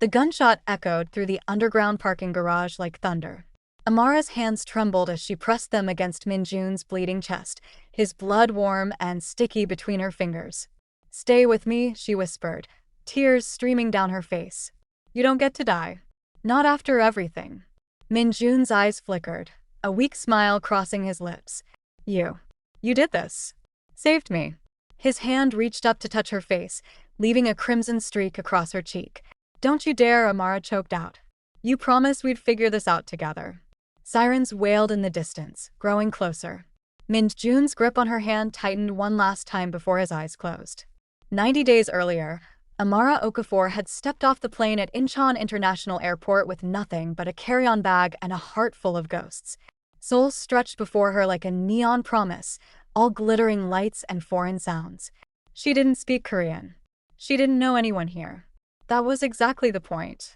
The gunshot echoed through the underground parking garage like thunder. Amara's hands trembled as she pressed them against Minjun's bleeding chest, his blood warm and sticky between her fingers. "Stay with me," she whispered, tears streaming down her face. "You don't get to die. Not after everything." Minjun's eyes flickered, a weak smile crossing his lips. You did this. Saved me." His hand reached up to touch her face, leaving a crimson streak across her cheek. "Don't you dare," Amara choked out. "You promised we'd figure this out together." Sirens wailed in the distance, growing closer. Minjun's grip on her hand tightened one last time before his eyes closed. 90 days earlier, Amara Okafor had stepped off the plane at Incheon International Airport with nothing but a carry-on bag and a heart full of ghosts. Seoul stretched before her like a neon promise, all glittering lights and foreign sounds. She didn't speak Korean. She didn't know anyone here. That was exactly the point.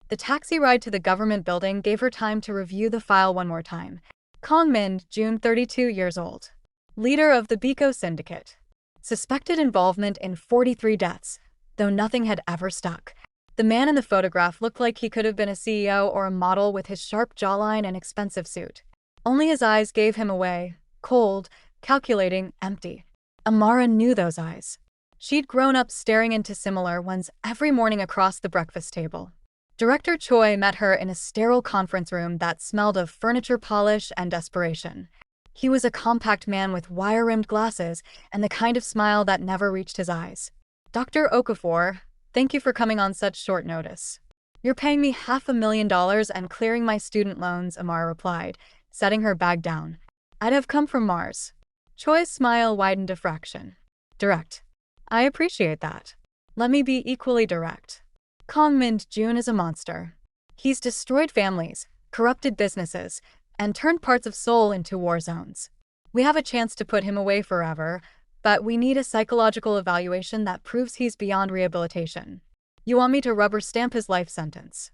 The taxi ride to the government building gave her time to review the file one more time. Kong Min-jun, 32 years old. Leader of the Biko Syndicate. Suspected involvement in 43 deaths, though nothing had ever stuck. The man in the photograph looked like he could have been a CEO or a model with his sharp jawline and expensive suit. Only his eyes gave him away, cold, calculating, empty. Amara knew those eyes. She'd grown up staring into similar ones every morning across the breakfast table. Director Choi met her in a sterile conference room that smelled of furniture polish and desperation. He was a compact man with wire-rimmed glasses and the kind of smile that never reached his eyes. "Dr. Okafor, thank you for coming on such short notice." "You're paying me $500,000 and clearing my student loans," Amara replied, setting her bag down. "I'd have come from Mars." Choi's smile widened a fraction. "Direct. I appreciate that. Let me be equally direct. Kong Min-jun is a monster. He's destroyed families, corrupted businesses, and turned parts of Seoul into war zones. We have a chance to put him away forever, but we need a psychological evaluation that proves he's beyond rehabilitation. You want me to rubber stamp his life sentence?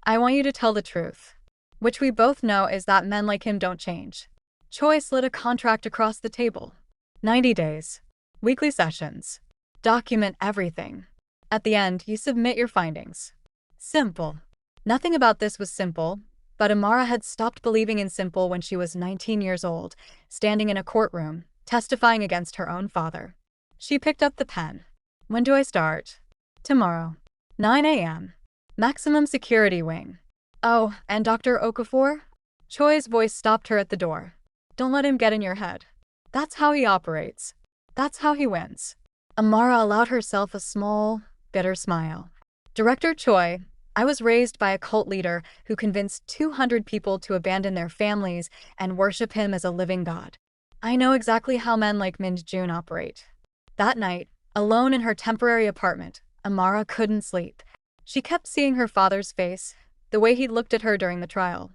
I want you to tell the truth. Which we both know is that men like him don't change." Choi slid a contract across the table. 90 days. Weekly sessions. Document everything. At the end, you submit your findings. Simple. Nothing about this was simple, but Amara had stopped believing in simple when she was 19 years old, standing in a courtroom, testifying against her own father. She picked up the pen. "When do I start?" "Tomorrow. 9 a.m. Maximum security wing." "Oh, and Dr. Okafor?" Choi's voice stopped her at the door. "Don't let him get in your head. That's how he operates. That's how he wins." Amara allowed herself a small, bitter smile. "Director Choi, I was raised by a cult leader who convinced 200 people to abandon their families and worship him as a living god. I know exactly how men like Min-jun operate." That night, alone in her temporary apartment, Amara couldn't sleep. She kept seeing her father's face, the way he'd looked at her during the trial.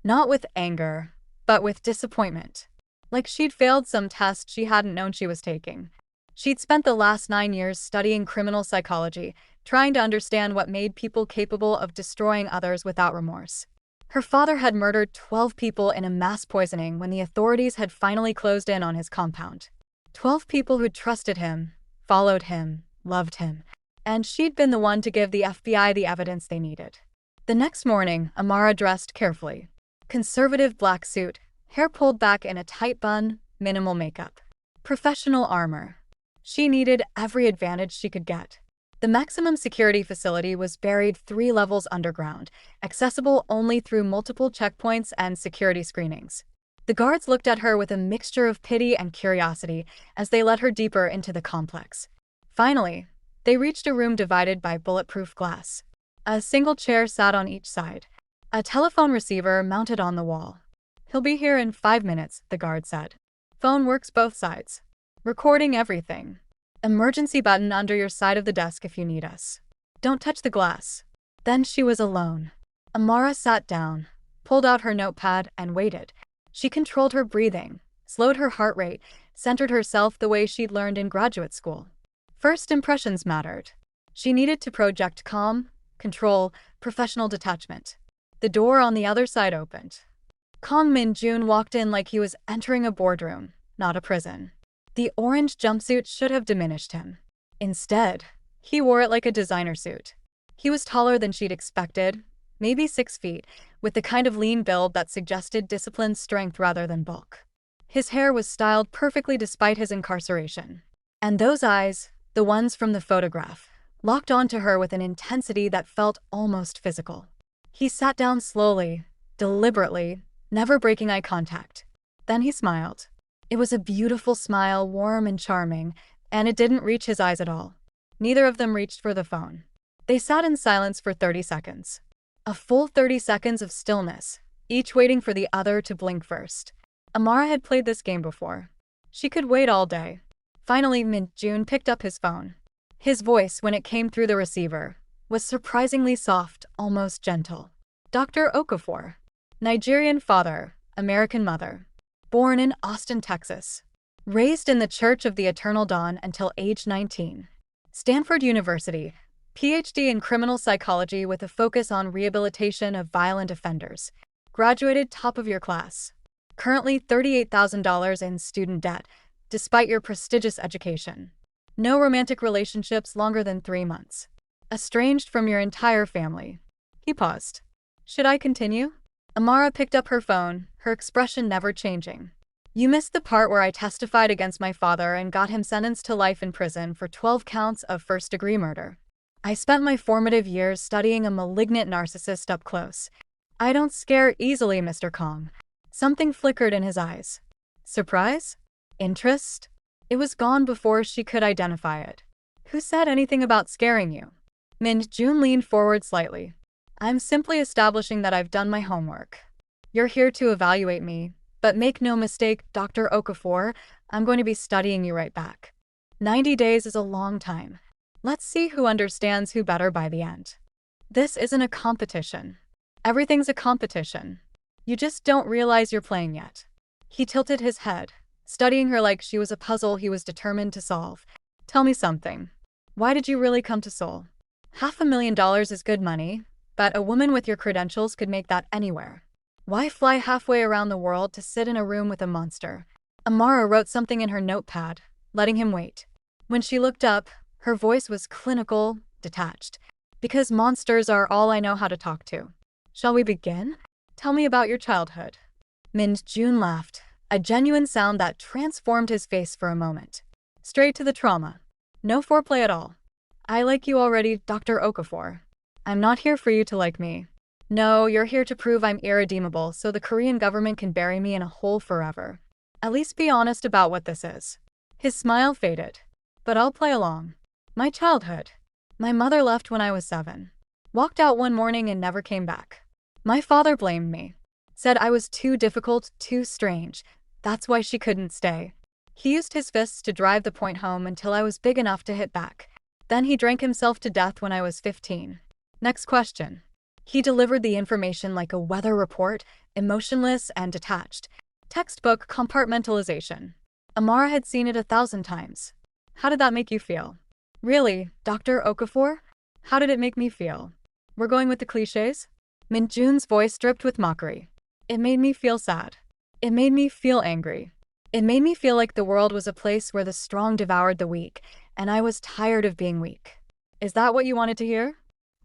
Not with anger, but with disappointment. Like she'd failed some test she hadn't known she was taking. She'd spent the last 9 years studying criminal psychology, trying to understand what made people capable of destroying others without remorse. Her father had murdered 12 people in a mass poisoning when the authorities had finally closed in on his compound. 12 people who'd trusted him, followed him, loved him, and she'd been the one to give the FBI the evidence they needed. The next morning, Amara dressed carefully. Conservative black suit, hair pulled back in a tight bun, minimal makeup. Professional armor. She needed every advantage she could get. The maximum security facility was buried 3 levels underground, accessible only through multiple checkpoints and security screenings. The guards looked at her with a mixture of pity and curiosity as they led her deeper into the complex. Finally, they reached a room divided by bulletproof glass. A single chair sat on each side. A telephone receiver mounted on the wall. "He'll be here in 5 minutes, the guard said. "Phone works both sides. Recording everything. Emergency button under your side of the desk if you need us. Don't touch the glass." Then she was alone. Amara sat down, pulled out her notepad, and waited. She controlled her breathing, slowed her heart rate, centered herself the way she'd learned in graduate school. First impressions mattered. She needed to project calm, control, professional detachment. The door on the other side opened. Kong Min-jun walked in like he was entering a boardroom, not a prison. The orange jumpsuit should have diminished him. Instead, he wore it like a designer suit. He was taller than she'd expected, maybe 6 feet, with the kind of lean build that suggested disciplined strength rather than bulk. His hair was styled perfectly despite his incarceration. And those eyes, the ones from the photograph, locked onto her with an intensity that felt almost physical. He sat down slowly, deliberately, never breaking eye contact. Then he smiled. It was a beautiful smile, warm and charming, and it didn't reach his eyes at all. Neither of them reached for the phone. They sat in silence for 30 seconds. A full 30 seconds of stillness, each waiting for the other to blink first. Amara had played this game before. She could wait all day. Finally, Min-jun picked up his phone. His voice, when it came through the receiver, was surprisingly soft, almost gentle. Dr. Okafor. Nigerian father, American mother. Born in Austin, Texas. Raised in the Church of the Eternal Dawn until age 19. Stanford University. PhD in criminal psychology with a focus on rehabilitation of violent offenders. Graduated top of your class. Currently $38,000 in student debt, despite your prestigious education. No romantic relationships longer than 3 months. Estranged from your entire family. He paused. Should I continue? Amara picked up her phone, her expression never changing. You missed the part where I testified against my father and got him sentenced to life in prison for 12 counts of first-degree murder. I spent my formative years studying a malignant narcissist up close. I don't scare easily, Mr. Kong. Something flickered in his eyes. Surprise? Interest? It was gone before she could identify it. Who said anything about scaring you? Min-jun leaned forward slightly. I'm simply establishing that I've done my homework. You're here to evaluate me, but make no mistake, Dr. Okafor, I'm going to be studying you right back. 90 days is a long time. Let's see who understands who better by the end. This isn't a competition. Everything's a competition. You just don't realize you're playing yet. He tilted his head, studying her like she was a puzzle he was determined to solve. Tell me something. Why did you really come to Seoul? $500,000 is good money, but a woman with your credentials could make that anywhere. Why fly halfway around the world to sit in a room with a monster? Amara wrote something in her notepad, letting him wait. When she looked up, her voice was clinical, detached. Because monsters are all I know how to talk to. Shall we begin? Tell me about your childhood. Min-jun laughed, a genuine sound that transformed his face for a moment. Straight to the trauma. No foreplay at all. I like you already, Dr. Okafor. I'm not here for you to like me. No, you're here to prove I'm irredeemable so the Korean government can bury me in a hole forever. At least be honest about what this is. His smile faded. But I'll play along. My childhood. My mother left when I was 7. Walked out one morning and never came back. My father blamed me. Said I was too difficult, too strange. That's why she couldn't stay. He used his fists to drive the point home until I was big enough to hit back. Then he drank himself to death when I was 15. Next question. He delivered the information like a weather report, emotionless and detached. Textbook compartmentalization. Amara had seen it 1,000 times. How did that make you feel? Really, Dr. Okafor? How did it make me feel? We're going with the cliches? Min-jun's voice dripped with mockery. It made me feel sad. It made me feel angry. It made me feel like the world was a place where the strong devoured the weak, and I was tired of being weak. Is that what you wanted to hear?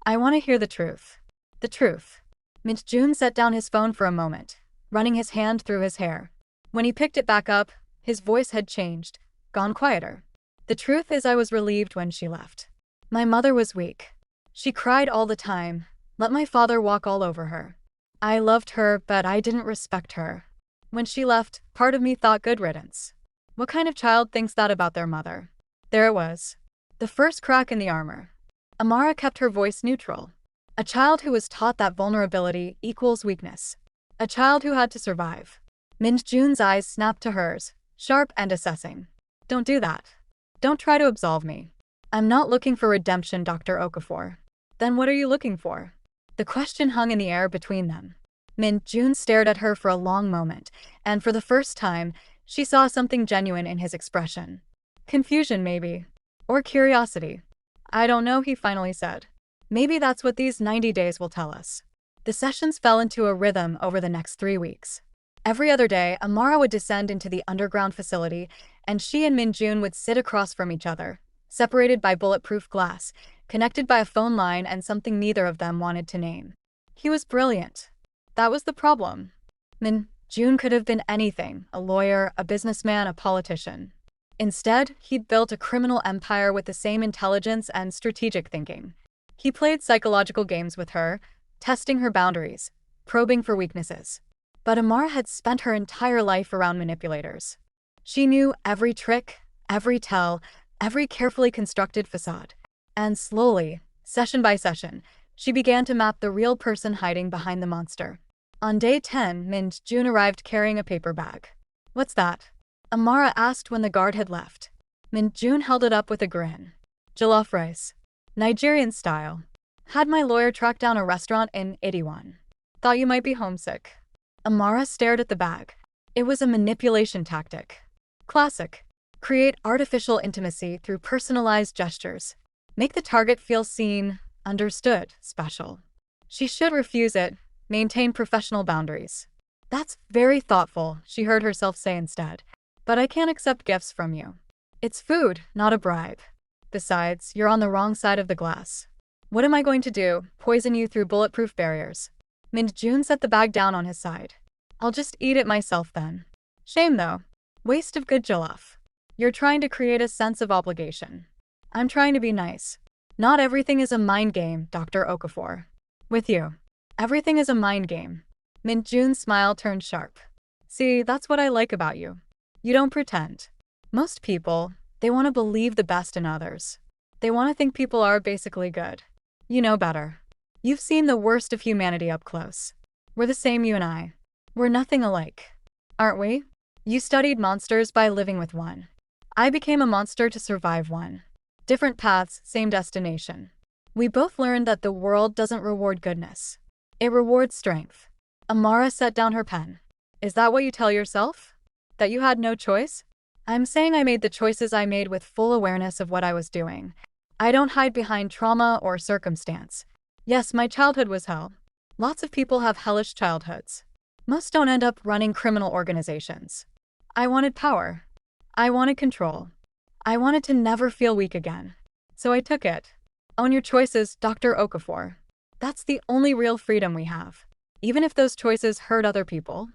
I want to hear the truth. The truth. Min-jun set down his phone for a moment, running his hand through his hair. When he picked it back up, his voice had changed, gone quieter. The truth is I was relieved when she left. My mother was weak. She cried all the time, let my father walk all over her. I loved her, but I didn't respect her. When she left, part of me thought good riddance. What kind of child thinks that about their mother? There it was. The first crack in the armor. Amara kept her voice neutral. A child who was taught that vulnerability equals weakness. A child who had to survive. Min-jun's eyes snapped to hers, sharp and assessing. Don't do that. Don't try to absolve me. I'm not looking for redemption, Dr. Okafor. Then what are you looking for? The question hung in the air between them. Min-jun stared at her for a long moment, and for the first time, she saw something genuine in his expression. Confusion, maybe. Or curiosity. I don't know, he finally said. Maybe that's what these 90 days will tell us. The sessions fell into a rhythm over the next 3 weeks. Every other day, Amara would descend into the underground facility, and she and Min-jun would sit across from each other, separated by bulletproof glass, connected by a phone line and something neither of them wanted to name. He was brilliant. That was the problem. Min-jun could have been anything, a lawyer, a businessman, a politician. Instead, he'd built a criminal empire with the same intelligence and strategic thinking. He played psychological games with her, testing her boundaries, probing for weaknesses. But Amara had spent her entire life around manipulators. She knew every trick, every tell, every carefully constructed facade. And slowly, session by session, she began to map the real person hiding behind the monster. On day 10, Min-jun arrived carrying a paper bag. "What's that?" Amara asked when the guard had left. Min-jun held it up with a grin. "Jollof rice. Nigerian style. Had my lawyer track down a restaurant in Itaewon. Thought you might be homesick." Amara stared at the bag. It was a manipulation tactic. Classic. Create artificial intimacy through personalized gestures. Make the target feel seen, understood, special. She should refuse it, maintain professional boundaries. "That's very thoughtful," she heard herself say instead. "But I can't accept gifts from you. It's food, not a bribe. Besides, you're on the wrong side of the glass. What am I going to do, poison you through bulletproof barriers?" Min-jun set the bag down on his side. "I'll just eat it myself then." "Shame though. Waste of good jollof. You're trying to create a sense of obligation. I'm trying to be nice. Not everything is a mind game, Dr. Okafor. With you, everything is a mind game." Min-jun's smile turned sharp. "See, that's what I like about you. You don't pretend. Most people, they want to believe the best in others. They want to think people are basically good. You know better. You've seen the worst of humanity up close. We're the same, you and I. We're nothing alike. Aren't we? You studied monsters by living with one. I became a monster to survive one. Different paths, same destination. We both learned that the world doesn't reward goodness. It rewards strength." Amara set down her pen. "Is that what you tell yourself? That you had no choice?" "I'm saying I made the choices I made with full awareness of what I was doing. I don't hide behind trauma or circumstance. Yes, my childhood was hell. Lots of people have hellish childhoods. Most don't end up running criminal organizations. I wanted power. I wanted control. I wanted to never feel weak again. So I took it. Own your choices, Dr. Okafor. That's the only real freedom we have. Even if those choices hurt other people.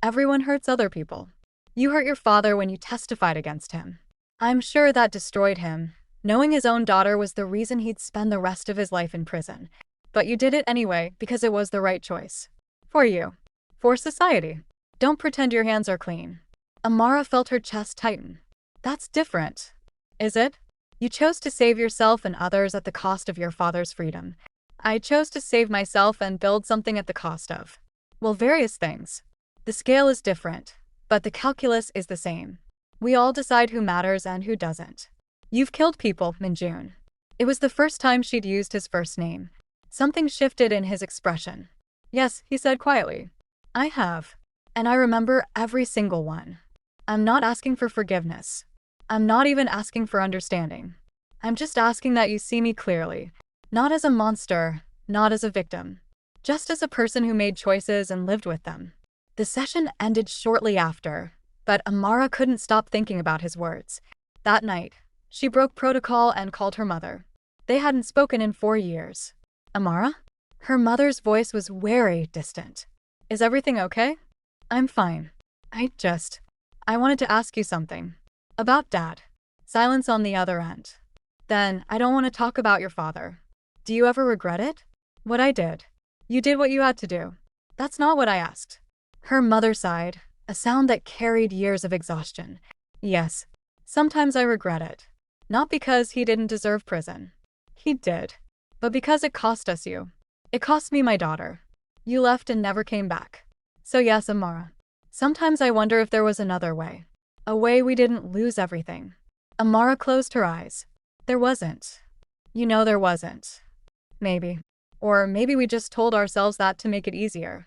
Everyone hurts other people. You hurt your father when you testified against him. I'm sure that destroyed him. Knowing his own daughter was the reason he'd spend the rest of his life in prison. But you did it anyway because it was the right choice. For you. For society. Don't pretend your hands are clean." Amara felt her chest tighten. "That's different. Is it? You chose to save yourself and others at the cost of your father's freedom. I chose to save myself and build something at the cost of, well, various things. The scale is different, but the calculus is the same. We all decide who matters and who doesn't. You've killed people, Min-jun." It was the first time she'd used his first name. Something shifted in his expression. "Yes," he said quietly. "I have. And I remember every single one. I'm not asking for forgiveness. I'm not even asking for understanding. I'm just asking that you see me clearly. Not as a monster, not as a victim. Just as a person who made choices and lived with them." The session ended shortly after, but Amara couldn't stop thinking about his words. That night, she broke protocol and called her mother. They hadn't spoken in 4 years. "Amara?" Her mother's voice was very distant. "Is everything okay?" "I'm fine. I wanted to ask you something. About Dad." Silence on the other end. "Then, I don't want to talk about your father. Do you ever regret it?" "What I did. You did what you had to do." "That's not what I asked." Her mother sighed, a sound that carried years of exhaustion. "Yes. Sometimes I regret it. Not because he didn't deserve prison. He did. But because it cost us you. It cost me my daughter. You left and never came back. So yes, Amara. Sometimes I wonder if there was another way. A way we didn't lose everything." Amara closed her eyes. "There wasn't. You know there wasn't. Maybe. Or maybe we just told ourselves that to make it easier."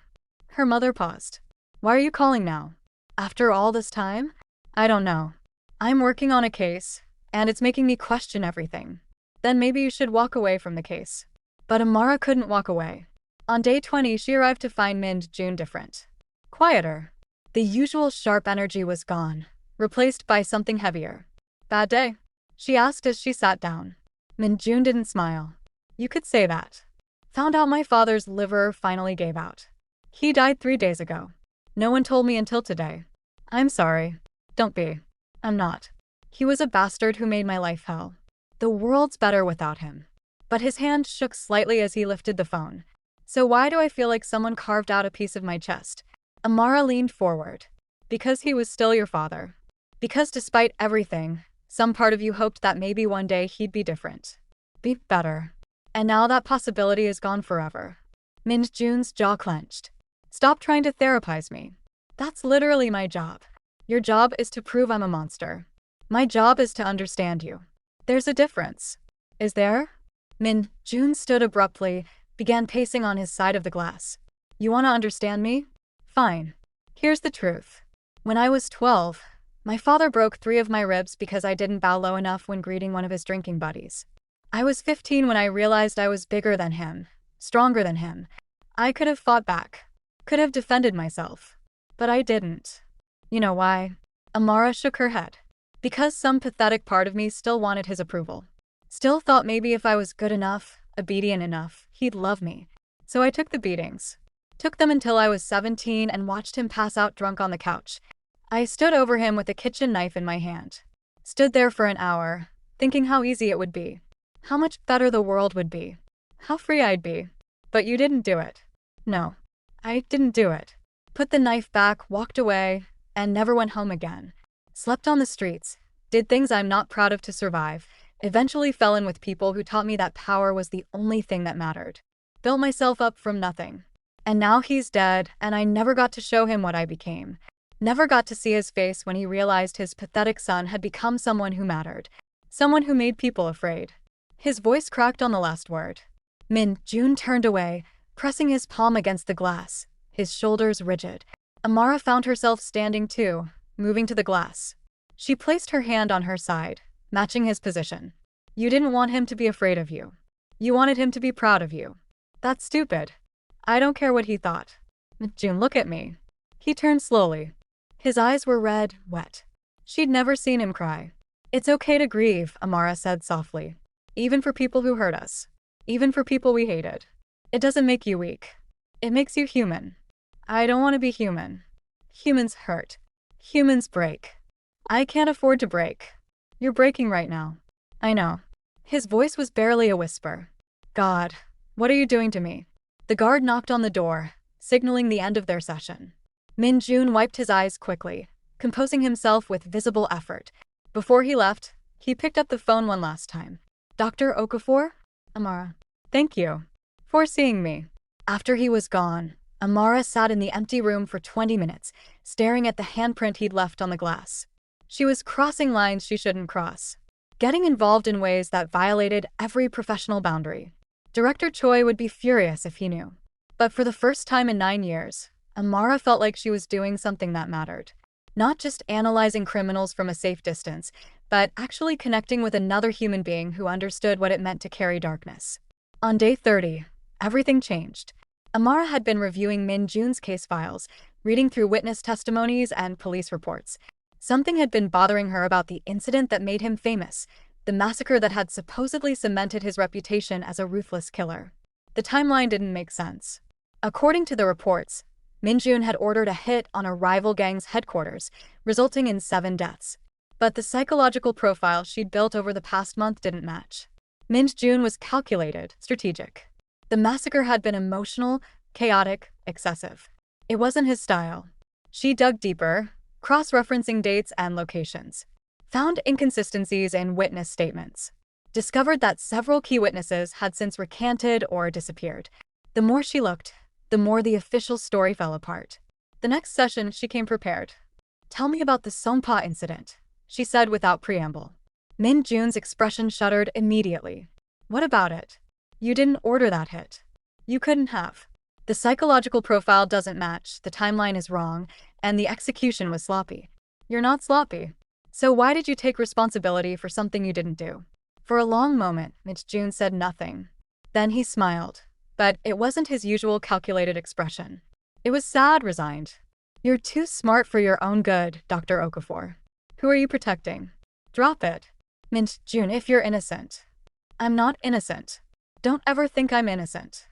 Her mother paused. "Why are you calling now? After all this time?" "I don't know. I'm working on a case, and it's making me question everything. Then maybe you should walk away from the case." But Amara couldn't walk away. On day 20, she arrived to find Min-jun different. Quieter. The usual sharp energy was gone, replaced by something heavier. "Bad day?" she asked as she sat down. Min-jun didn't smile. You could say that. Found out my father's liver finally gave out. He died 3 days ago. No one told me until today. I'm sorry. Don't be. I'm not. He was a bastard who made my life hell. The world's better without him. But his hand shook slightly as he lifted the phone. So why do I feel like someone carved out a piece of my chest? Amara leaned forward. Because he was still your father. Because despite everything, some part of you hoped that maybe one day he'd be different. Be better. And now that possibility is gone forever. Min-jun's jaw clenched. Stop trying to therapize me. That's literally my job. Your job is to prove I'm a monster. My job is to understand you. There's a difference. Is there? Min-jun stood abruptly, began pacing on his side of the glass. You want to understand me? Fine. Here's the truth. When I was 12, my father broke 3 of my ribs because I didn't bow low enough when greeting one of his drinking buddies. I was 15 when I realized I was bigger than him, stronger than him. I could have fought back, could have defended myself. But I didn't. You know why? Amara shook her head. Because some pathetic part of me still wanted his approval. Still thought maybe if I was good enough, obedient enough, he'd love me. So I took the beatings. Took them until I was 17 and watched him pass out drunk on the couch. I stood over him with a kitchen knife in my hand. Stood there for an hour, thinking how easy it would be. How much better the world would be. How free I'd be. But you didn't do it. No, I didn't do it. Put the knife back, walked away, and never went home again. Slept on the streets, did things I'm not proud of to survive, eventually fell in with people who taught me that power was the only thing that mattered. Built myself up from nothing. And now he's dead, and I never got to show him what I became. Never got to see his face when he realized his pathetic son had become someone who mattered. Someone who made people afraid. His voice cracked on the last word. Min-jun turned away, pressing his palm against the glass, his shoulders rigid. Amara found herself standing too, moving to the glass. She placed her hand on her side, matching his position. You didn't want him to be afraid of you. You wanted him to be proud of you. That's stupid. I don't care what he thought. Min-jun, look at me. He turned slowly. His eyes were red, wet. She'd never seen him cry. It's okay to grieve, Amara said softly. Even for people who hurt us. Even for people we hated. It doesn't make you weak. It makes you human. I don't want to be human. Humans hurt. Humans break. I can't afford to break. You're breaking right now. I know. His voice was barely a whisper. God, what are you doing to me? The guard knocked on the door, signaling the end of their session. Min-jun wiped his eyes quickly, composing himself with visible effort. Before he left, he picked up the phone one last time. Dr. Okafor? Amara. Thank you. For seeing me. After he was gone, Amara sat in the empty room for 20 minutes, staring at the handprint he'd left on the glass. She was crossing lines she shouldn't cross. Getting involved in ways that violated every professional boundary. Director Choi would be furious if he knew. But for the first time in 9 years, Amara felt like she was doing something that mattered. Not just analyzing criminals from a safe distance, but actually connecting with another human being who understood what it meant to carry darkness. On day 30, everything changed. Amara had been reviewing Min-jun's case files, reading through witness testimonies and police reports. Something had been bothering her about the incident that made him famous, the massacre that had supposedly cemented his reputation as a ruthless killer. The timeline didn't make sense. According to the reports, Min-jun had ordered a hit on a rival gang's headquarters, resulting in 7 deaths. But the psychological profile she'd built over the past month didn't match. Min-jun was calculated, strategic. The massacre had been emotional, chaotic, excessive. It wasn't his style. She dug deeper, cross-referencing dates and locations. Found inconsistencies in witness statements. Discovered that several key witnesses had since recanted or disappeared. The more she looked, the more the official story fell apart. The next session, she came prepared. Tell me about the Songpa incident, she said without preamble. Min-jun's expression shuddered immediately. What about it? You didn't order that hit. You couldn't have. The psychological profile doesn't match, the timeline is wrong, and the execution was sloppy. You're not sloppy. So why did you take responsibility for something you didn't do? For a long moment, Min-jun said nothing. Then he smiled. But it wasn't his usual calculated expression. It was sad, resigned. You're too smart for your own good, Dr. Okafor. Who are you protecting? Drop it. Min-jun, if you're innocent. I'm not innocent. Don't ever think I'm innocent.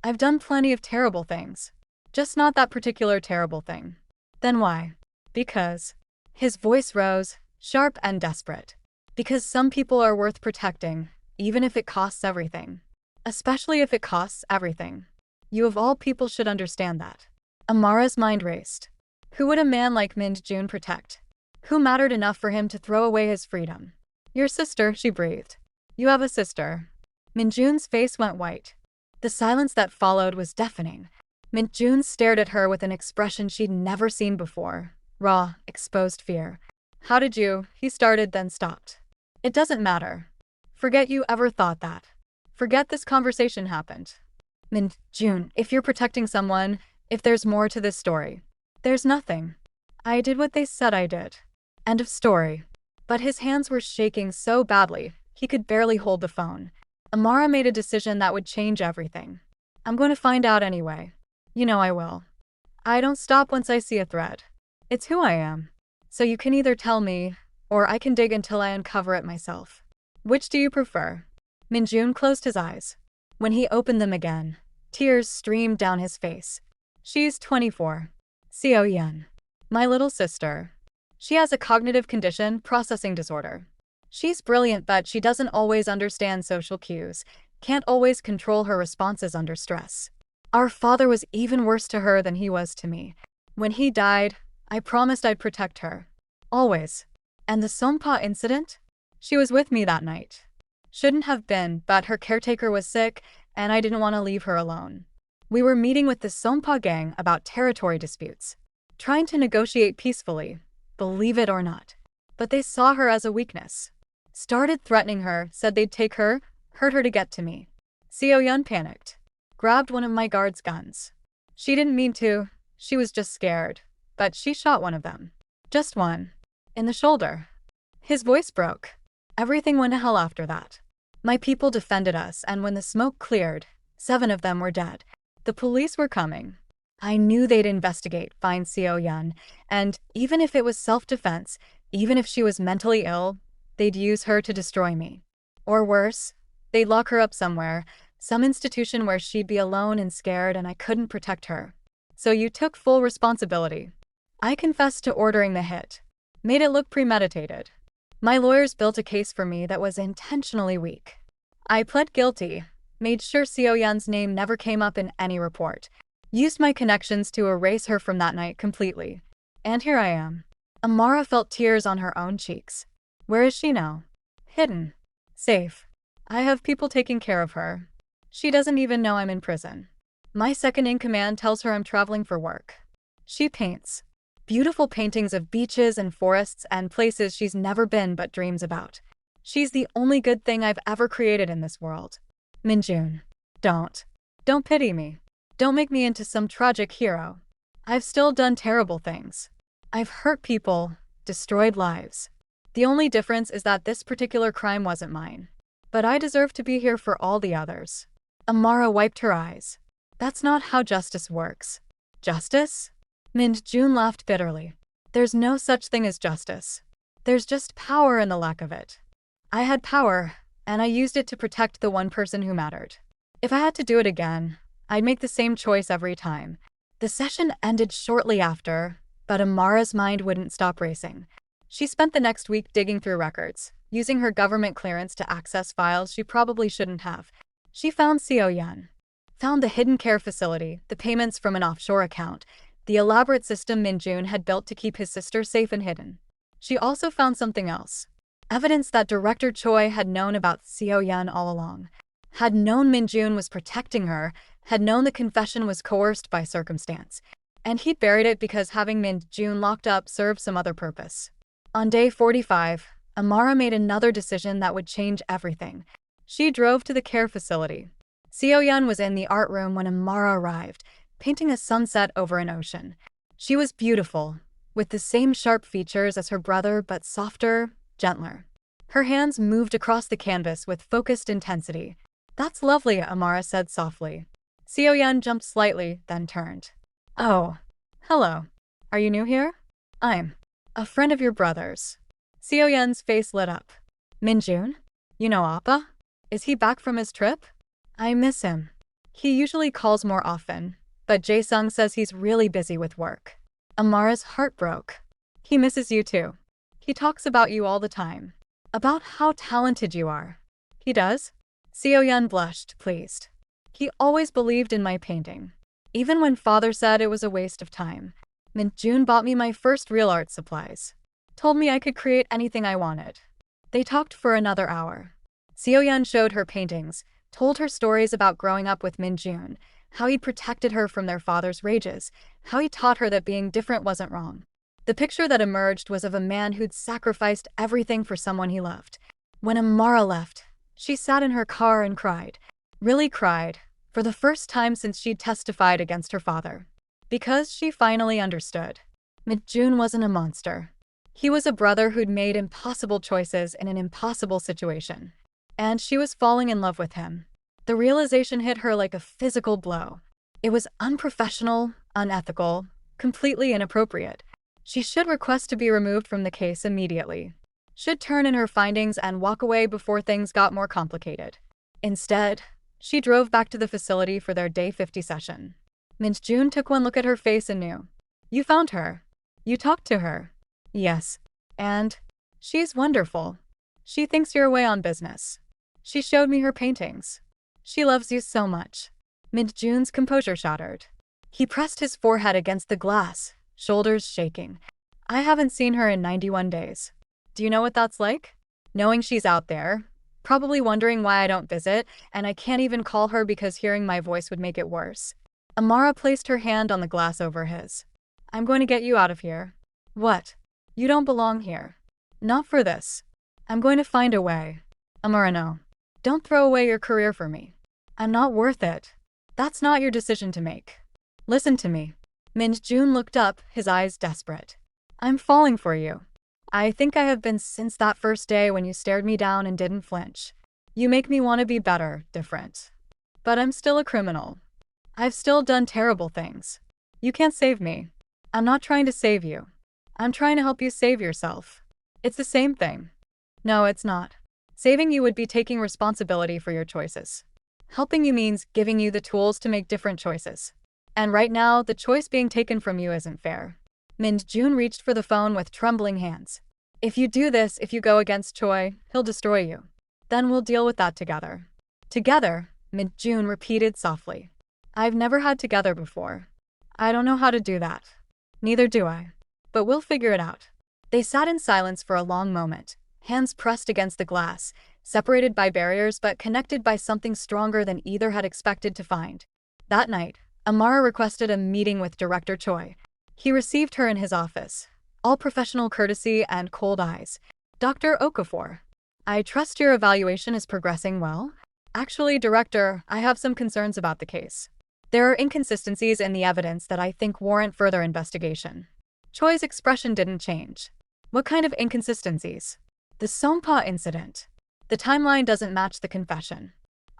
I've done plenty of terrible things. Just not that particular terrible thing. Then why? Because. His voice rose, sharp and desperate. Because some people are worth protecting, even if it costs everything. Especially if it costs everything. You of all people should understand that. Amara's mind raced. Who would a man like Min-jun protect? Who mattered enough for him to throw away his freedom? Your sister, she breathed. You have a sister. Min-jun's face went white. The silence that followed was deafening. Min-jun stared at her with an expression she'd never seen before. Raw, exposed fear. How did you? He started, then stopped. It doesn't matter. Forget you ever thought that. Forget this conversation happened. Min-jun, if you're protecting someone, if there's more to this story. There's nothing. I did what they said I did. End of story. But his hands were shaking so badly, he could barely hold the phone. Amara made a decision that would change everything. I'm going to find out anyway. You know I will. I don't stop once I see a thread. It's who I am. So you can either tell me, or I can dig until I uncover it myself. Which do you prefer? Min-jun closed his eyes. When he opened them again, tears streamed down his face. She's 24. Seo-yeon. My little sister. She has a cognitive condition, processing disorder. She's brilliant, but she doesn't always understand social cues, can't always control her responses under stress. Our father was even worse to her than he was to me. When he died, I promised I'd protect her. Always. And the Sonpa incident? She was with me that night. Shouldn't have been, but her caretaker was sick, and I didn't want to leave her alone. We were meeting with the Sonpa gang about territory disputes, trying to negotiate peacefully, believe it or not. But they saw her as a weakness. Started threatening her, said they'd take her, hurt her to get to me. Seo-yeon panicked. Grabbed one of my guard's guns. She didn't mean to, she was just scared. But she shot one of them. Just one. In the shoulder. His voice broke. Everything went to hell after that. My people defended us, and when the smoke cleared, 7 of them were dead. The police were coming. I knew they'd investigate, find Seo-yeon, and even if it was self-defense, even if she was mentally ill, they'd use her to destroy me. Or worse, they'd lock her up somewhere, some institution where she'd be alone and scared and I couldn't protect her. So you took full responsibility. I confessed to ordering the hit. Made it look premeditated. My lawyers built a case for me that was intentionally weak. I pled guilty, made sure Seo-yeon's name never came up in any report, used my connections to erase her from that night completely. And here I am. Amara felt tears on her own cheeks. Where is she now? Hidden. Safe. I have people taking care of her. She doesn't even know I'm in prison. My second-in-command tells her I'm traveling for work. She paints. Beautiful paintings of beaches and forests and places she's never been but dreams about. She's the only good thing I've ever created in this world. Min-jun. Don't pity me. Don't make me into some tragic hero. I've still done terrible things. I've hurt people, destroyed lives. The only difference is that this particular crime wasn't mine. But I deserve to be here for all the others. Amara wiped her eyes. That's not how justice works. Justice? Min-jun laughed bitterly. There's no such thing as justice. There's just power and the lack of it. I had power, and I used it to protect the one person who mattered. If I had to do it again, I'd make the same choice every time. The session ended shortly after, but Amara's mind wouldn't stop racing. She spent the next week digging through records, using her government clearance to access files she probably shouldn't have. She found Seo-yeon. Found the hidden care facility, the payments from an offshore account, the elaborate system Min-jun had built to keep his sister safe and hidden. She also found something else. Evidence that Director Choi had known about Seo-yeon all along. Had known Min-jun was protecting her, had known the confession was coerced by circumstance. And he'd buried it because having Min-jun locked up served some other purpose. On day 45, Amara made another decision that would change everything. She drove to the care facility. Seo-yeon was in the art room when Amara arrived, painting a sunset over an ocean. She was beautiful, with the same sharp features as her brother but softer, gentler. Her hands moved across the canvas with focused intensity. That's lovely, Amara said softly. Seo-yeon jumped slightly, then turned. Oh, hello. Are you new here? I'm a friend of your brother's. Seo-yeon's face lit up. Min-jun? You know Appa? Is he back from his trip? I miss him. He usually calls more often, but Jae-sung says he's really busy with work. Amara's heart broke. He misses you too. He talks about you all the time. About how talented you are. He does? Seo-yeon blushed, pleased. He always believed in my painting. Even when father said it was a waste of time. Min-jun bought me my first real art supplies. Told me I could create anything I wanted. They talked for another hour. Seo-yeon showed her paintings, told her stories about growing up with Min-jun, how he'd protected her from their father's rages, how he taught her that being different wasn't wrong. The picture that emerged was of a man who'd sacrificed everything for someone he loved. When Amara left, she sat in her car and cried. Really cried, for the first time since she'd testified against her father. Because she finally understood. Min-jun wasn't a monster. He was a brother who'd made impossible choices in an impossible situation. And she was falling in love with him. The realization hit her like a physical blow. It was unprofessional, unethical, completely inappropriate. She should request to be removed from the case immediately. Should turn in her findings and walk away before things got more complicated. Instead, she drove back to the facility for their day 50 session. Min-jun took one look at her face and knew. You found her. You talked to her. Yes. And she's wonderful. She thinks you're away on business. She showed me her paintings. She loves you so much. Min-jun's composure shattered. He pressed his forehead against the glass, shoulders shaking. I haven't seen her in 91 days. Do you know what that's like? Knowing she's out there, probably wondering why I don't visit, and I can't even call her because hearing my voice would make it worse. Amara placed her hand on the glass over his. I'm going to get you out of here. What? You don't belong here. Not for this. I'm going to find a way. Amara, no. Don't throw away your career for me. I'm not worth it. That's not your decision to make. Listen to me. Min-jun looked up, his eyes desperate. I'm falling for you. I think I have been since that first day when you stared me down and didn't flinch. You make me want to be better, different. But I'm still a criminal. I've still done terrible things. You can't save me. I'm not trying to save you. I'm trying to help you save yourself. It's the same thing. No, it's not. Saving you would be taking responsibility for your choices. Helping you means giving you the tools to make different choices. And right now, the choice being taken from you isn't fair. Min-jun reached for the phone with trembling hands. If you do this, if you go against Choi, he'll destroy you. Then we'll deal with that together. Together, Min-jun repeated softly. I've never had together before. I don't know how to do that. Neither do I. But we'll figure it out. They sat in silence for a long moment, hands pressed against the glass, separated by barriers but connected by something stronger than either had expected to find. That night, Amara requested a meeting with Director Choi. He received her in his office, all professional courtesy and cold eyes. Dr. Okafor, I trust your evaluation is progressing well? Actually, Director, I have some concerns about the case. There are inconsistencies in the evidence that I think warrant further investigation. Choi's expression didn't change. What kind of inconsistencies? The Sompa incident. The timeline doesn't match the confession.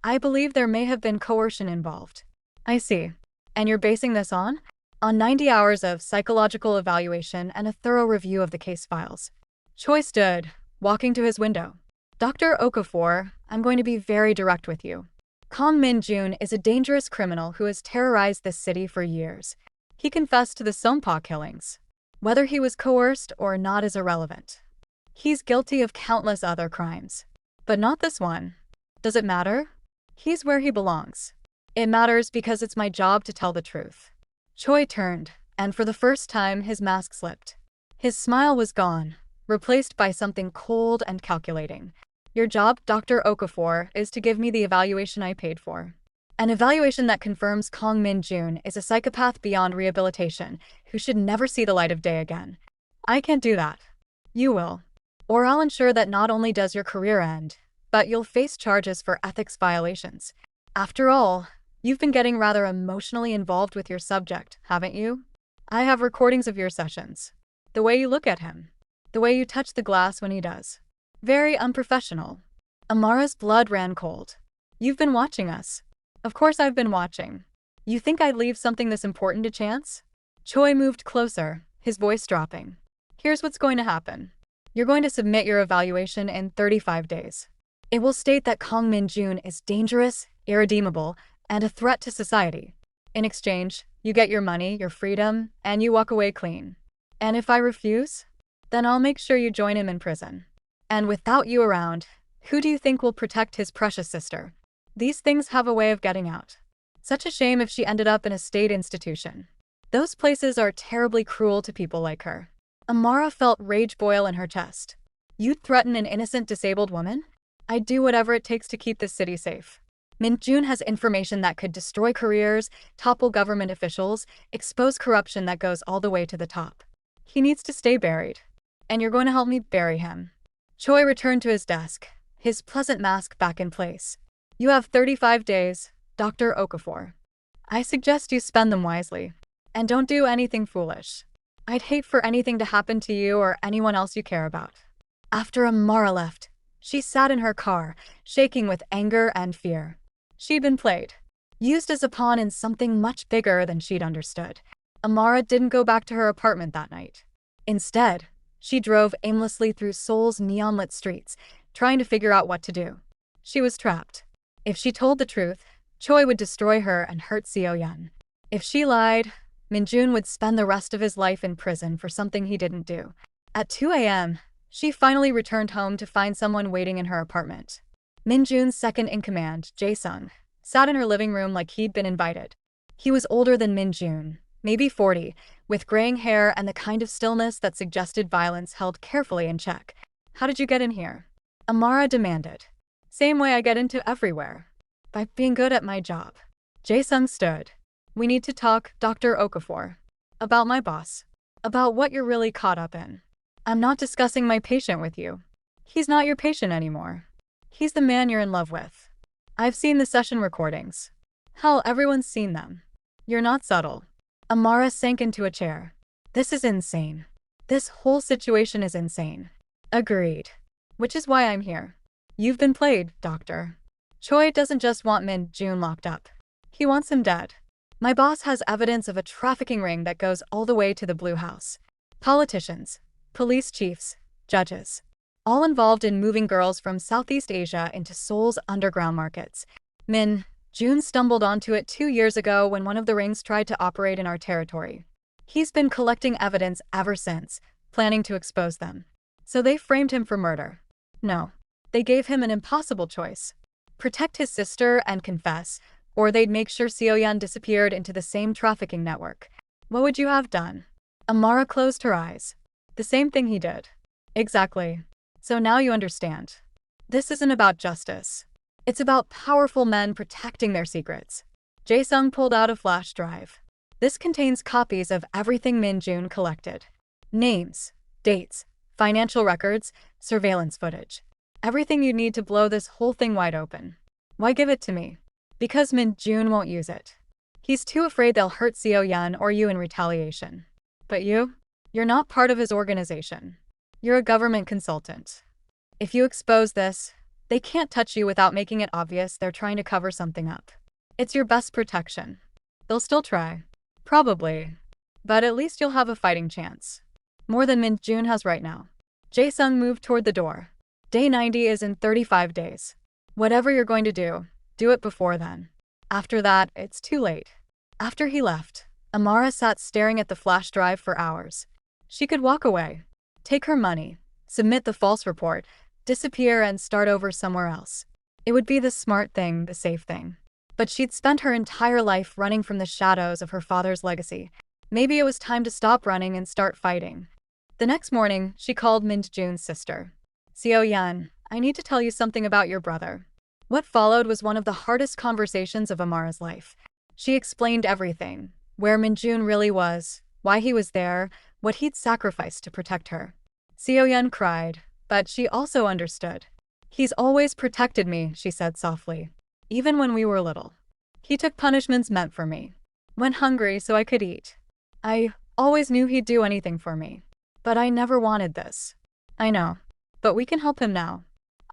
I believe there may have been coercion involved. I see. And you're basing this on? On 90 hours of psychological evaluation and a thorough review of the case files. Choi stood, walking to his window. Dr. Okafor, I'm going to be very direct with you. Kang Min-jun is a dangerous criminal who has terrorized this city for years. He confessed to the Sompa killings. Whether he was coerced or not is irrelevant. He's guilty of countless other crimes. But not this one. Does it matter? He's where he belongs. It matters because it's my job to tell the truth. Choi turned, and for the first time his mask slipped. His smile was gone, replaced by something cold and calculating. Your job, Dr. Okafor, is to give me the evaluation I paid for. An evaluation that confirms Kang Min-jun is a psychopath beyond rehabilitation, who should never see the light of day again. I can't do that. You will. Or I'll ensure that not only does your career end, but you'll face charges for ethics violations. After all, you've been getting rather emotionally involved with your subject, haven't you? I have recordings of your sessions. The way you look at him. The way you touch the glass when he does. Very unprofessional. Amara's blood ran cold. You've been watching us. Of course I've been watching. You think I'd leave something this important to chance? Choi moved closer, his voice dropping. Here's what's going to happen. You're going to submit your evaluation in 35 days. It will state that Kang Min-jun is dangerous, irredeemable, and a threat to society. In exchange, you get your money, your freedom, and you walk away clean. And if I refuse, then I'll make sure you join him in prison. And without you around, who do you think will protect his precious sister? These things have a way of getting out. Such a shame if she ended up in a state institution. Those places are terribly cruel to people like her. Amara felt rage boil in her chest. You'd threaten an innocent disabled woman? I'd do whatever it takes to keep this city safe. Min-jun has information that could destroy careers, topple government officials, expose corruption that goes all the way to the top. He needs to stay buried. And you're going to help me bury him. Choi returned to his desk, his pleasant mask back in place. You have 35 days, Dr. Okafor. I suggest you spend them wisely. And don't do anything foolish. I'd hate for anything to happen to you or anyone else you care about. After Amara left, she sat in her car, shaking with anger and fear. She'd been played, used as a pawn in something much bigger than she'd understood. Amara didn't go back to her apartment that night. Instead, she drove aimlessly through Seoul's neon-lit streets, trying to figure out what to do. She was trapped. If she told the truth, Choi would destroy her and hurt Seo-yeon. If she lied, Min-jun would spend the rest of his life in prison for something he didn't do. At 2 a.m., she finally returned home to find someone waiting in her apartment. Min-jun's second-in-command, Jae-sung, sat in her living room like he'd been invited. He was older than Min-jun, maybe 40, with graying hair and the kind of stillness that suggested violence held carefully in check. How did you get in here? Amara demanded. Same way I get into everywhere. By being good at my job. Jae-sung stood. We need to talk, Dr. Okafor. About my boss. About what you're really caught up in. I'm not discussing my patient with you. He's not your patient anymore. He's the man you're in love with. I've seen the session recordings. Hell, everyone's seen them. You're not subtle. Amara sank into a chair. This is insane. This whole situation is insane. Agreed. Which is why I'm here. You've been played, Doctor. Choi doesn't just want Min-jun locked up. He wants him dead. My boss has evidence of a trafficking ring that goes all the way to the Blue House. Politicians, police chiefs, judges. All involved in moving girls from Southeast Asia into Seoul's underground markets. Min-jun stumbled onto it 2 years ago when one of the rings tried to operate in our territory. He's been collecting evidence ever since, planning to expose them. So they framed him for murder. No, they gave him an impossible choice. Protect his sister and confess, or they'd make sure Seo-yeon disappeared into the same trafficking network. What would you have done? Amara closed her eyes. The same thing he did. Exactly. So now you understand. This isn't about justice. It's about powerful men protecting their secrets. Jae-sung pulled out a flash drive. This contains copies of everything Min-jun collected. Names, dates, financial records, surveillance footage. Everything you need to blow this whole thing wide open. Why give it to me? Because Min-jun won't use it. He's too afraid they'll hurt Seo-yeon or you in retaliation. But you're not part of his organization. You're a government consultant. If you expose this, they can't touch you without making it obvious they're trying to cover something up. It's your best protection. They'll still try. Probably. But at least you'll have a fighting chance. More than Min-jun has right now. Jae-sung moved toward the door. Day 90 is in 35 days. Whatever you're going to do it before then. After that, it's too late. After he left, Amara sat staring at the flash drive for hours. She could walk away, take her money, submit the false report, disappear and start over somewhere else. It would be the smart thing, the safe thing. But she'd spent her entire life running from the shadows of her father's legacy. Maybe it was time to stop running and start fighting. The next morning, she called Min-jun's sister. Seo-yeon, I need to tell you something about your brother. What followed was one of the hardest conversations of Amara's life. She explained everything, where Min-jun really was, why he was there, what he'd sacrificed to protect her. Seo-yeon cried, but she also understood. He's always protected me, she said softly. Even when we were little. He took punishments meant for me. Went hungry so I could eat. I always knew he'd do anything for me. But I never wanted this. I know. But we can help him now.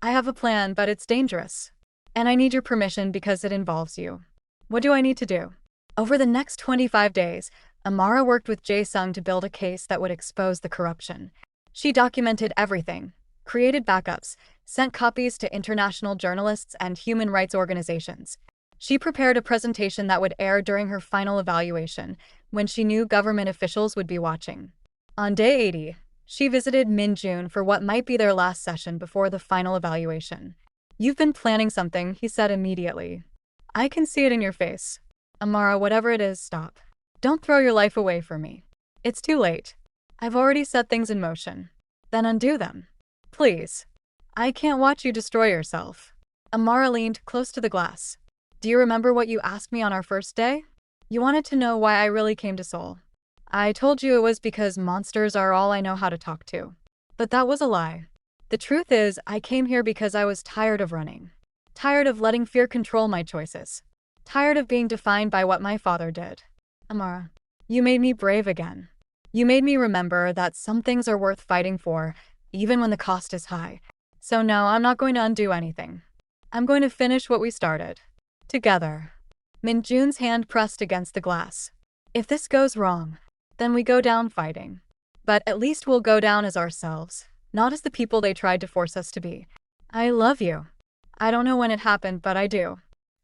I have a plan, but it's dangerous. And I need your permission because it involves you. What do I need to do? Over the next 25 days, Amara worked with Jae-sung to build a case that would expose the corruption. She documented everything. created backups, sent copies to international journalists and human rights organizations. She prepared a presentation that would air during her final evaluation, when she knew government officials would be watching. On day 80, she visited Min-jun for what might be their last session before the final evaluation. "You've been planning something," he said immediately. "I can see it in your face. Amara, whatever it is, stop. Don't throw your life away for me. It's too late. I've already set things in motion. Then undo them. Please. I can't watch you destroy yourself." Amara leaned close to the glass. "Do you remember what you asked me on our first day? You wanted to know why I really came to Seoul. I told you it was because monsters are all I know how to talk to. But that was a lie. The truth is, I came here because I was tired of running. Tired of letting fear control my choices. Tired of being defined by what my father did. Amara, you made me brave again. You made me remember that some things are worth fighting for, even when the cost is high. So no, I'm not going to undo anything. I'm going to finish what we started. Together." Min-jun's hand pressed against the glass. "If this goes wrong, then we go down fighting. But at least we'll go down as ourselves, not as the people they tried to force us to be. I love you. I don't know when it happened, but I do.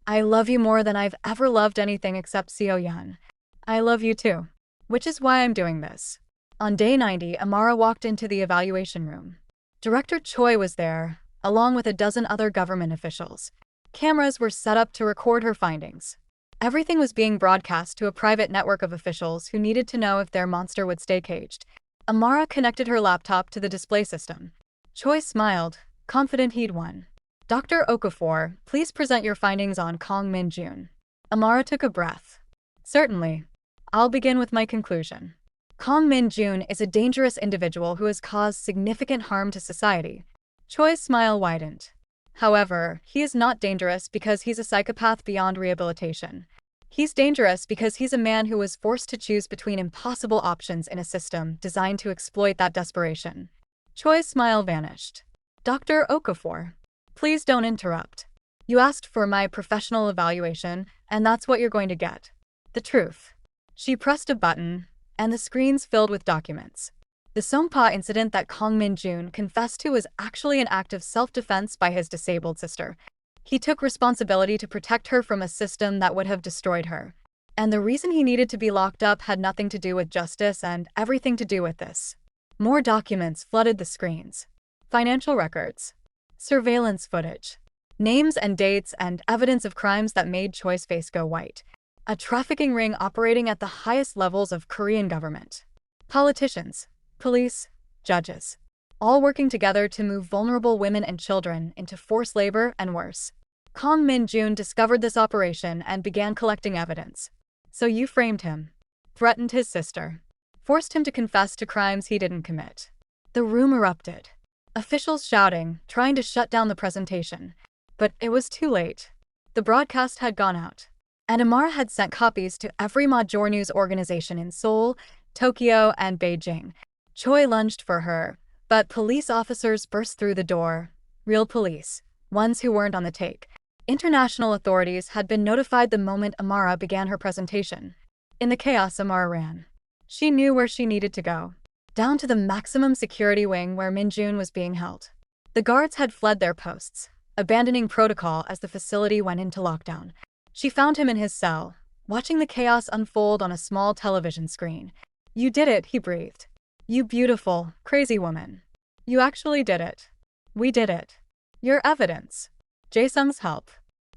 I love you more than I've ever loved anything except Seo-yeon. I love you too. Which is why I'm doing this." On day 90, Amara walked into the evaluation room. Director Choi was there, along with a dozen other government officials. Cameras were set up to record her findings. Everything was being broadcast to a private network of officials who needed to know if their monster would stay caged. Amara connected her laptop to the display system. Choi smiled, confident he'd won. "Dr. Okafor, please present your findings on Kang Min-jun." Amara took a breath. "Certainly. I'll begin with my conclusion. Kang Min-jun is a dangerous individual who has caused significant harm to society." Choi's smile widened. "However, he is not dangerous because he's a psychopath beyond rehabilitation. He's dangerous because he's a man who was forced to choose between impossible options in a system designed to exploit that desperation." Choi's smile vanished. "Dr. Okafor, please don't interrupt. You asked for my professional evaluation, and that's what you're going to get. The truth." She pressed a button, and the screens filled with documents. The Songpa incident that Kang Min-jun confessed to was actually an act of self-defense by his disabled sister. He took responsibility to protect her from a system that would have destroyed her. And the reason he needed to be locked up had nothing to do with justice and everything to do with this. More documents flooded the screens. Financial records. Surveillance footage. Names and dates and evidence of crimes that made Choi's face go white. A trafficking ring operating at the highest levels of Korean government. Politicians, police, judges, all working together to move vulnerable women and children into forced labor and worse. Kang Min-jun discovered this operation and began collecting evidence. "So you framed him, threatened his sister, forced him to confess to crimes he didn't commit." The room erupted. Officials shouting, trying to shut down the presentation. But it was too late. The broadcast had gone out. And Amara had sent copies to every major news organization in Seoul, Tokyo, and Beijing. Choi lunged for her, but police officers burst through the door. Real police, ones who weren't on the take. International authorities had been notified the moment Amara began her presentation. In the chaos, Amara ran. She knew where she needed to go. Down to the maximum security wing where Min-jun was being held. The guards had fled their posts, abandoning protocol as the facility went into lockdown. She found him in his cell, watching the chaos unfold on a small television screen. "You did it," he breathed. "You beautiful, crazy woman. You actually did it. We did it. Your evidence. Jae-sung's help.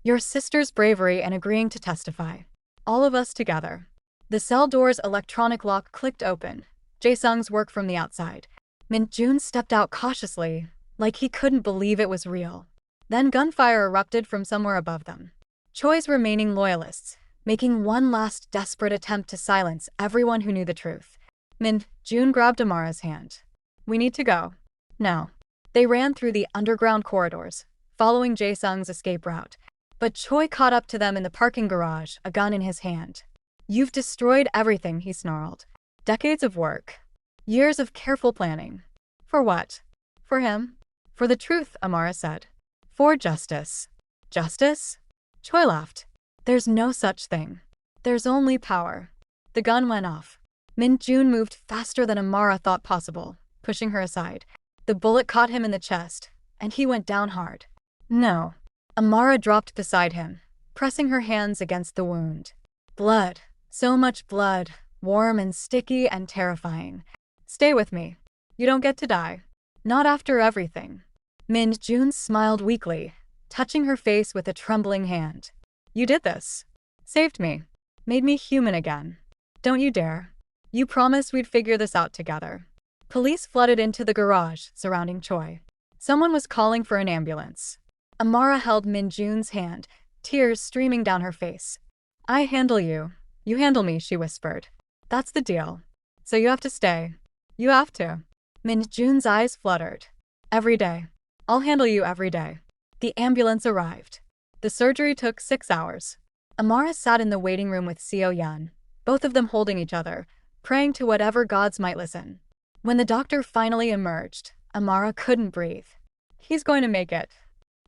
Your sister's bravery and agreeing to testify. All of us together." The cell door's electronic lock clicked open. Jae-sung's work from the outside. Min-jun stepped out cautiously, like he couldn't believe it was real. Then gunfire erupted from somewhere above them. Choi's remaining loyalists, making one last desperate attempt to silence everyone who knew the truth. Min-jun grabbed Amara's hand. "We need to go. Now." They ran through the underground corridors, following Jae-sung's escape route. But Choi caught up to them in the parking garage, a gun in his hand. "You've destroyed everything," he snarled. "Decades of work. Years of careful planning. For what? For him?" "For the truth," Amara said. "For justice." "Justice?" Choi laughed. "There's no such thing. There's only power." The gun went off. Min-jun moved faster than Amara thought possible, pushing her aside. The bullet caught him in the chest, and he went down hard. No. Amara dropped beside him, pressing her hands against the wound. Blood. So much blood. Warm and sticky and terrifying. Stay with me. You don't get to die. Not after everything. Min-jun smiled weakly, touching her face with a trembling hand. You did this. Saved me. Made me human again. Don't you dare. You promised we'd figure this out together. Police flooded into the garage surrounding Choi. Someone was calling for an ambulance. Amara held Min-jun's hand, tears streaming down her face. I handle you. You handle me, she whispered. That's the deal. So you have to stay. You have to. Min-jun's eyes fluttered. Every day. I'll handle you every day. The ambulance arrived. The surgery took 6 hours. Amara sat in the waiting room with Seo-yeon, both of them holding each other, praying to whatever gods might listen. When the doctor finally emerged, Amara couldn't breathe. He's going to make it.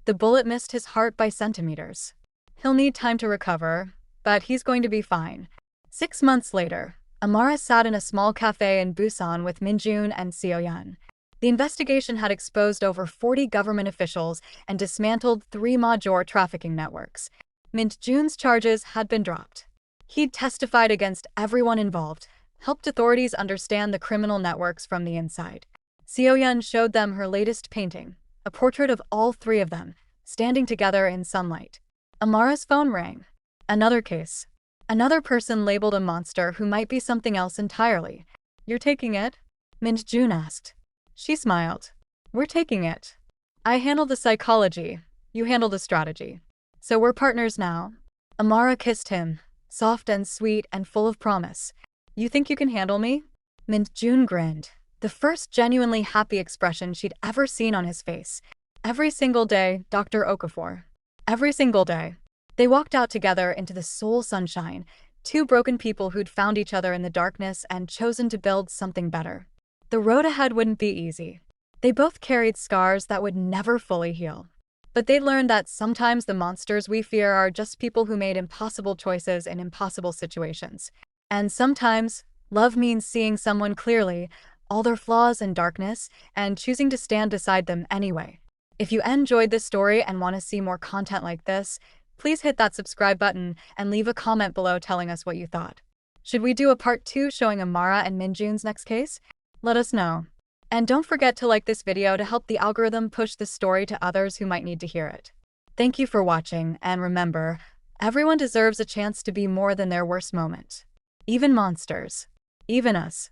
The bullet missed his heart by centimeters. He'll need time to recover, but he's going to be fine. 6 months later, Amara sat in a small cafe in Busan with Min-jun and Seo-yeon. The investigation had exposed over 40 government officials and dismantled 3 major trafficking networks. Min-jun's charges had been dropped. He'd testified against everyone involved, helped authorities understand the criminal networks from the inside. Seo-yeon showed them her latest painting, a portrait of all 3 of them, standing together in sunlight. Amara's phone rang. Another case. Another person labeled a monster who might be something else entirely. You're taking it? Min-jun asked. She smiled. We're taking it. I handle the psychology, you handle the strategy. So we're partners now. Amara kissed him, soft and sweet and full of promise. You think you can handle me? Min-jun grinned, the first genuinely happy expression she'd ever seen on his face. Every single day, Dr. Okafor. Every single day. They walked out together into the soul sunshine, 2 broken people who'd found each other in the darkness and chosen to build something better. The road ahead wouldn't be easy. They both carried scars that would never fully heal. But they'd learned that sometimes the monsters we fear are just people who made impossible choices in impossible situations. And sometimes, love means seeing someone clearly, all their flaws and darkness, and choosing to stand beside them anyway. If you enjoyed this story and want to see more content like this, please hit that subscribe button and leave a comment below telling us what you thought. Should we do a part 2 showing Amara and Min-jun's next case? Let us know. And don't forget to like this video to help the algorithm push this story to others who might need to hear it. Thank you for watching, and remember, everyone deserves a chance to be more than their worst moment. Even monsters. Even us.